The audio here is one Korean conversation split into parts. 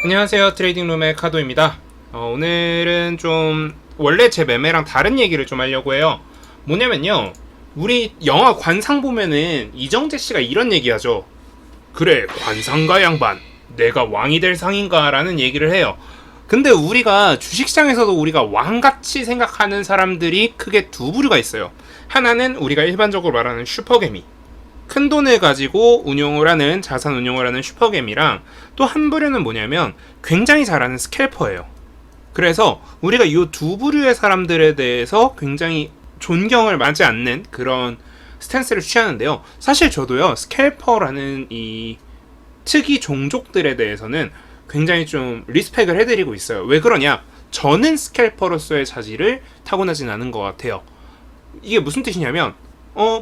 안녕하세요, 트레이딩룸의 카도입니다. 오늘은 좀 원래 제 매매랑 다른 얘기를 좀 하려고 해요. 뭐냐면요, 우리 영화 관상 보면은 이정재 씨가 이런 얘기하죠. 그래, 관상가 양반, 내가 왕이 될 상인가 라는 얘기를 해요. 근데 우리가 주식시장에서도 우리가 왕같이 생각하는 사람들이 크게 두 부류가 있어요. 하나는 우리가 일반적으로 말하는 슈퍼개미, 큰 돈을 가지고 운용을 하는, 자산 운용을 하는 슈퍼개미랑, 또 한 부류는 뭐냐면 굉장히 잘하는 스캘퍼예요. 그래서 우리가 이 두 부류의 사람들에 대해서 굉장히 존경을 하지 않는 그런 스탠스를 취하는데요. 사실 저도요, 스캘퍼라는 이 특이 종족들에 대해서는 굉장히 좀 리스펙을 해드리고 있어요. 왜 그러냐? 저는 스캘퍼로서의 자질을 타고나진 않은 것 같아요. 이게 무슨 뜻이냐면,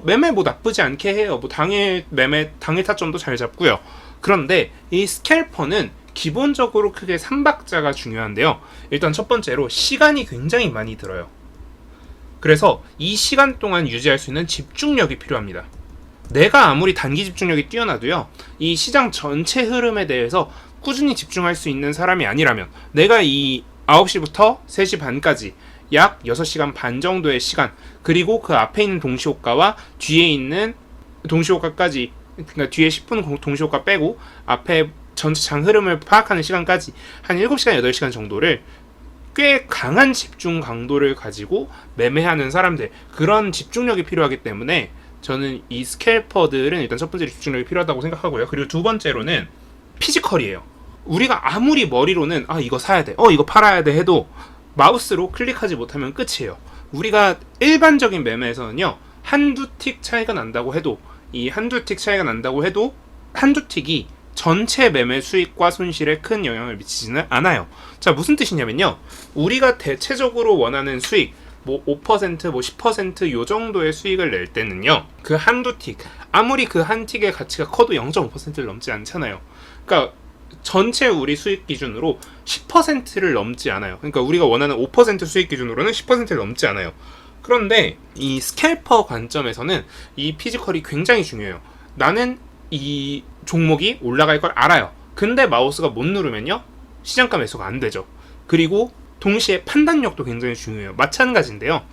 매매 뭐 나쁘지 않게 해요. 뭐 당일 매매, 당일 타점도 잘 잡고요. 그런데 이 스캘퍼는 기본적으로 크게 3박자가 중요한데요. 일단 첫 번째로 시간이 굉장히 많이 들어요. 그래서 이 시간 동안 유지할 수 있는 집중력이 필요합니다. 내가 아무리 단기 집중력이 뛰어나도요, 이 시장 전체 흐름에 대해서 꾸준히 집중할 수 있는 사람이 아니라면, 내가 이 9시부터 3시 반까지 약 6시간 반 정도의 시간, 그리고 그 앞에 있는 동시호가와 뒤에 있는 동시호가까지, 그러니까 뒤에 10분 동시호가 빼고 앞에 전체 장 흐름을 파악하는 시간까지 한 7시간, 8시간 정도를 꽤 강한 집중 강도를 가지고 매매하는 사람들, 그런 집중력이 필요하기 때문에 저는 이 스캘퍼들은 일단 첫 번째로 집중력이 필요하다고 생각하고요. 그리고 두 번째로는 피지컬이에요. 우리가 아무리 머리로는 이거 사야 돼, 이거 팔아야 돼 해도 마우스로 클릭하지 못하면 끝이에요. 우리가 일반적인 매매에서는요, 한두 틱 차이가 난다고 해도, 이 한두 틱 차이가 난다고 해도 한두 틱이 전체 매매 수익과 손실에 큰 영향을 미치지는 않아요. 자, 무슨 뜻이냐면요, 우리가 대체적으로 원하는 수익, 뭐 5%, 뭐 10% 요 정도의 수익을 낼 때는요, 그 한두 틱, 아무리 그 한 틱의 가치가 커도 0.5%를 넘지 않잖아요. 그러니까 전체 우리 수익 기준으로 10%를 넘지 않아요. 그러니까 우리가 원하는 5% 수익 기준으로는 10%를 넘지 않아요. 그런데 이 스캘퍼 관점에서는 이 피지컬이 굉장히 중요해요. 나는 이 종목이 올라갈 걸 알아요. 근데 마우스가 못 누르면요, 시장가 매수가 안 되죠. 그리고 동시에 판단력도 굉장히 중요해요. 마찬가지인데요,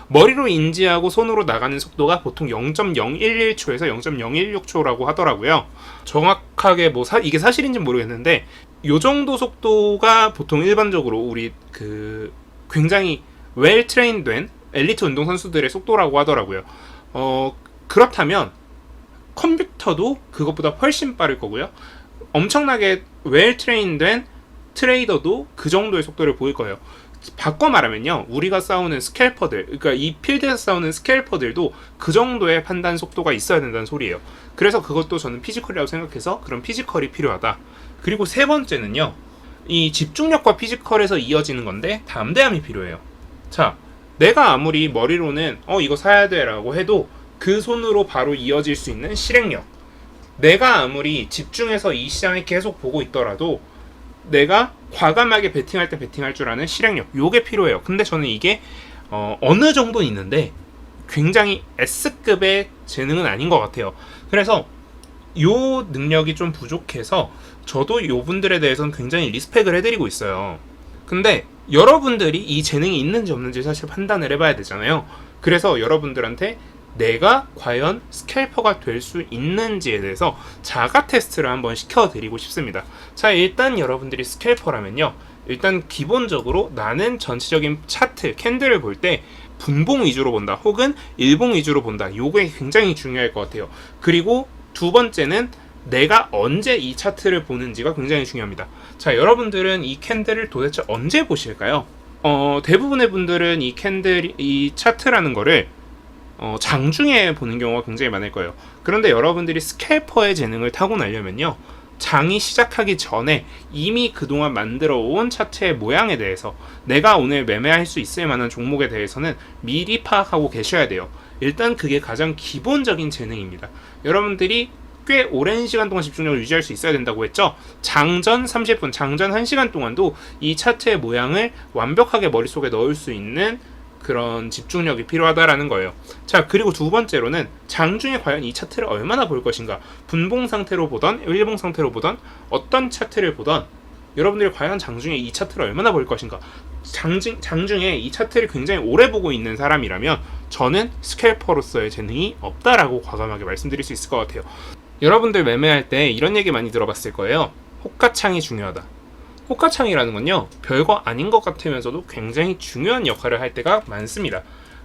머리로 인지하고 손으로 나가는 속도가 보통 0.011초에서 0.016초라고 하더라고요. 정확하게 이게 사실인지는 모르겠는데, 요 정도 속도가 보통 일반적으로 우리 굉장히 웰 트레인된 엘리트 운동선수들의 속도라고 하더라고요. 그렇다면 컴퓨터도 그것보다 훨씬 빠를 거고요. 엄청나게 웰 트레인된 트레이더도 그 정도의 속도를 보일 거예요. 바꿔 말하면요, 우리가 싸우는 스캘퍼들, 그러니까 이 필드에서 싸우는 스캘퍼들도 그 정도의 판단 속도가 있어야 된다는 소리예요. 그래서 그것도 저는 피지컬이라고 생각해서 그런 피지컬이 필요하다. 그리고 세 번째는요, 이 집중력과 피지컬에서 이어지는 건데 담대함이 필요해요. 자, 내가 아무리 머리로는 이거 사야 돼 라고 해도 그 손으로 바로 이어질 수 있는 실행력, 내가 아무리 집중해서 이 시장을 계속 보고 있더라도 내가 과감하게 베팅할 때 베팅할 줄 아는 실행력, 요게 필요해요. 근데 저는 이게 어느 정도는 있는데 굉장히 S급의 재능은 아닌 것 같아요. 그래서 요 능력이 좀 부족해서 저도 요 분들에 대해서는 굉장히 리스펙을 해드리고 있어요. 근데 여러분들이 이 재능이 있는지 없는지 사실 판단을 해봐야 되잖아요. 그래서 여러분들한테 내가 과연 스캘퍼가 될 수 있는지에 대해서 자가 테스트를 한번 시켜드리고 싶습니다. 자, 일단 여러분들이 스캘퍼라면요, 일단 기본적으로 나는 전체적인 차트, 캔들을 볼 때 분봉 위주로 본다, 혹은 일봉 위주로 본다. 요게 굉장히 중요할 것 같아요. 그리고 두 번째는 내가 언제 이 차트를 보는지가 굉장히 중요합니다. 자, 여러분들은 이 캔들을 도대체 언제 보실까요? 대부분의 분들은 이 차트라는 거를 장중에 보는 경우가 굉장히 많을 거예요. 그런데 여러분들이 스캘퍼의 재능을 타고나려면요, 장이 시작하기 전에 이미 그동안 만들어 온 차트의 모양에 대해서, 내가 오늘 매매할 수 있을 만한 종목에 대해서는 미리 파악하고 계셔야 돼요. 일단 그게 가장 기본적인 재능입니다. 여러분들이 꽤 오랜 시간 동안 집중력을 유지할 수 있어야 된다고 했죠. 장전 30분, 장전 1시간 동안도 이 차트의 모양을 완벽하게 머릿속에 넣을 수 있는 그런 집중력이 필요하다라는 거예요. 자, 그리고 두 번째로는 장중에 과연 이 차트를 얼마나 볼 것인가, 분봉 상태로 보던 일봉 상태로 보던 어떤 차트를 보던 여러분들이 과연 장중에 이 차트를 얼마나 볼 것인가. 장중에 이 차트를 굉장히 오래 보고 있는 사람이라면 저는 스캘퍼로서의 재능이 없다라고 과감하게 말씀드릴 수 있을 것 같아요. 여러분들 매매할 때 이런 얘기 많이 들어봤을 거예요. 호가창이 중요하다. 호가창이라는 건요, 별거 아닌 것 같으면서도 굉장히 중요한 역할을 할 때가 많습니다.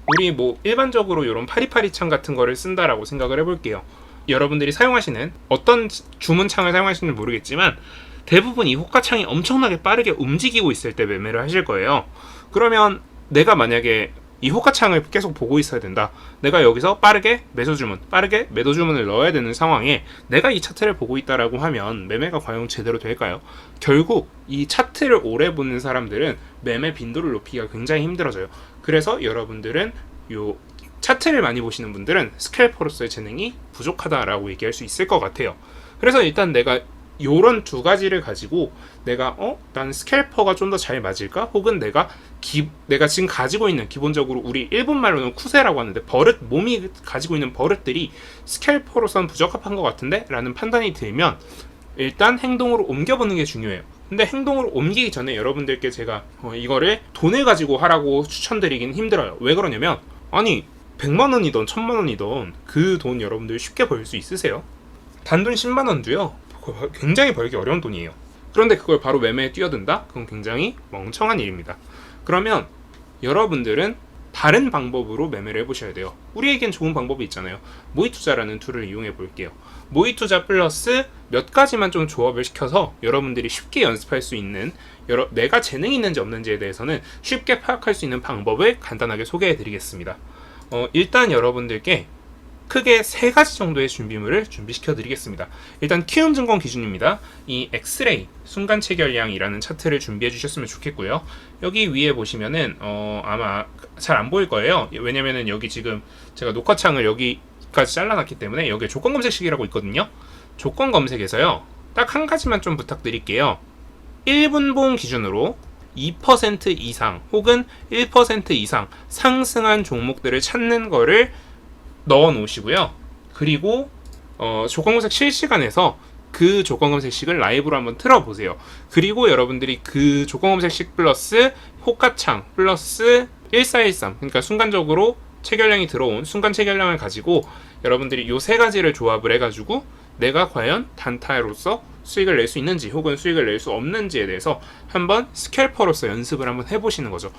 우리 뭐 일반적으로 이런 파리파리창 같은 거를 쓴다라고 생각을 해볼게요. 여러분들이 사용하시는 어떤 주문창을 사용하시는지 모르겠지만 대부분 이 호가창이 엄청나게 빠르게 움직이고 있을 때 매매를 하실 거예요. 그러면 내가 만약에 이 호가창을 계속 보고 있어야 된다. 내가 여기서 빠르게 매수 주문, 빠르게 매도 주문을 넣어야 되는 상황에 내가 이 차트를 보고 있다라고 하면 매매가 과연 제대로 될까요? 결국 이 차트를 오래 보는 사람들은 매매 빈도를 높이기가 굉장히 힘들어져요. 그래서 여러분들은 요 차트를 많이 보시는 분들은 스캘퍼로서의 재능이 부족하다라고 얘기할 수 있을 것 같아요. 그래서 일단 내가 요런 두 가지를 가지고 내가 난 스캘퍼가 좀 더 잘 맞을까? 혹은 내가 지금 가지고 있는, 기본적으로 우리 일본 말로는 쿠세라고 하는데 몸이 가지고 있는 버릇들이 스캘퍼로서는 부적합한 것 같은데? 라는 판단이 들면 일단 행동으로 옮겨보는 게 중요해요. 근데 행동으로 옮기기 전에 여러분들께 제가 이거를 돈을 가지고 하라고 추천드리긴 힘들어요. 왜 그러냐면 아니 100만 원이든 1000만 원이든 그 돈 여러분들 쉽게 벌 수 있으세요? 단돈 10만 원도요 굉장히 벌기 어려운 돈이에요. 그런데 그걸 바로 매매에 뛰어든다? 그건 굉장히 멍청한 일입니다. 그러면 여러분들은 다른 방법으로 매매를 해보셔야 돼요. 우리에겐 좋은 방법이 있잖아요. 모의투자라는 툴을 이용해 볼게요. 모의투자 플러스 몇 가지만 좀 조합을 시켜서 여러분들이 쉽게 연습할 수 있는, 내가 재능이 있는지 없는지에 대해서는 쉽게 파악할 수 있는 방법을 간단하게 소개해 드리겠습니다. 일단 여러분들께 크게 세 가지 정도의 준비물을 준비시켜 드리겠습니다. 일단 키움증권 기준입니다. 이 엑스레이 순간 체결량이라는 차트를 준비해 주셨으면 좋겠고요. 여기 위에 보시면은 아마 잘 안 보일 거예요. 왜냐면은 여기 지금 제가 녹화창을 여기까지 잘라놨기 때문에 여기에 조건 검색식이라고 있거든요. 조건 검색에서요, 딱 한 가지만 좀 부탁드릴게요. 1분봉 기준으로 2% 이상 혹은 1% 이상 상승한 종목들을 찾는 거를 넣어 놓으시고요. 그리고 조건 검색 실시간에서 그 조건 검색식을 라이브로 한번 틀어보세요. 그리고 여러분들이 그 조건 검색식 플러스 호가창 플러스 1413, 그러니까 순간적으로 체결량이 들어온 순간 체결량을 가지고 여러분들이 요 세 가지를 조합을 해가지고 내가 과연 단타로서 수익을 낼 수 있는지 혹은 수익을 낼 수 없는지에 대해서 한번 스캘퍼로서 연습을 한번 해보시는 거죠.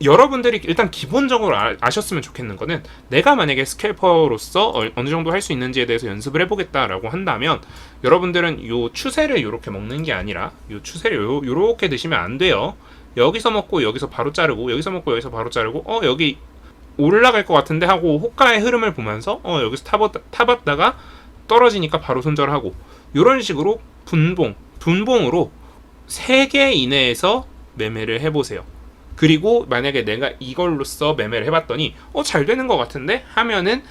여러분들이 일단 기본적으로 아셨으면 좋겠는 거는, 내가 만약에 스캘퍼로서 어느 정도 할 수 있는지에 대해서 연습을 해보겠다라고 한다면 여러분들은 요 추세를 요렇게 먹는 게 아니라 요 추세를 요렇게 드시면 안 돼요. 여기서 먹고 여기서 바로 자르고, 여기서 먹고 여기서 바로 자르고, 여기 올라갈 것 같은데 하고 호가의 흐름을 보면서 여기서 타봤다가 떨어지니까 바로 손절하고, 이런 식으로 분봉으로 3개 이내에서 매매를 해보세요. 그리고 만약에 내가 이걸로써 매매를 해봤더니 잘 되는 것 같은데 하면은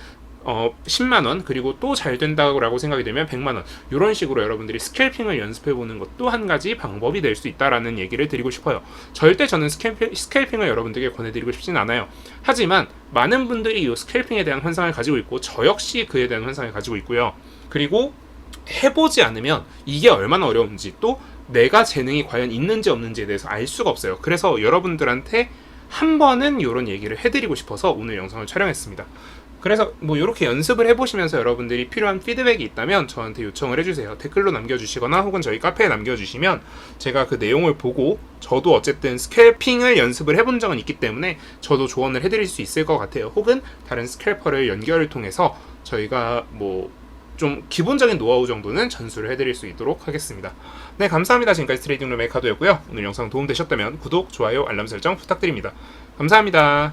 10만원, 그리고 또 잘 된다고 생각이 되면 100만원, 이런 식으로 여러분들이 스캘핑을 연습해보는 것도 한 가지 방법이 될 수 있다라는 얘기를 드리고 싶어요. 절대 저는 스캘핑을 여러분들에게 권해드리고 싶진 않아요. 하지만 많은 분들이 이 스캘핑에 대한 환상을 가지고 있고 저 역시 그에 대한 환상을 가지고 있고요. 그리고 해보지 않으면 이게 얼마나 어려운지, 또 내가 재능이 과연 있는지 없는지에 대해서 알 수가 없어요. 그래서 여러분들한테 한 번은 이런 얘기를 해드리고 싶어서 오늘 영상을 촬영했습니다. 그래서 뭐 이렇게 연습을 해보시면서 여러분들이 필요한 피드백이 있다면 저한테 요청을 해주세요. 댓글로 남겨주시거나 혹은 저희 카페에 남겨주시면 제가 그 내용을 보고, 저도 어쨌든 스캘핑을 연습을 해본 적은 있기 때문에 저도 조언을 해드릴 수 있을 것 같아요. 혹은 다른 스캘퍼를 연결을 통해서 저희가 뭐 좀 기본적인 노하우 정도는 전수를 해드릴 수 있도록 하겠습니다. 네, 감사합니다. 지금까지 트레이딩룸의 카도였고요. 오늘 영상 도움되셨다면 구독, 좋아요, 알람 설정 부탁드립니다. 감사합니다.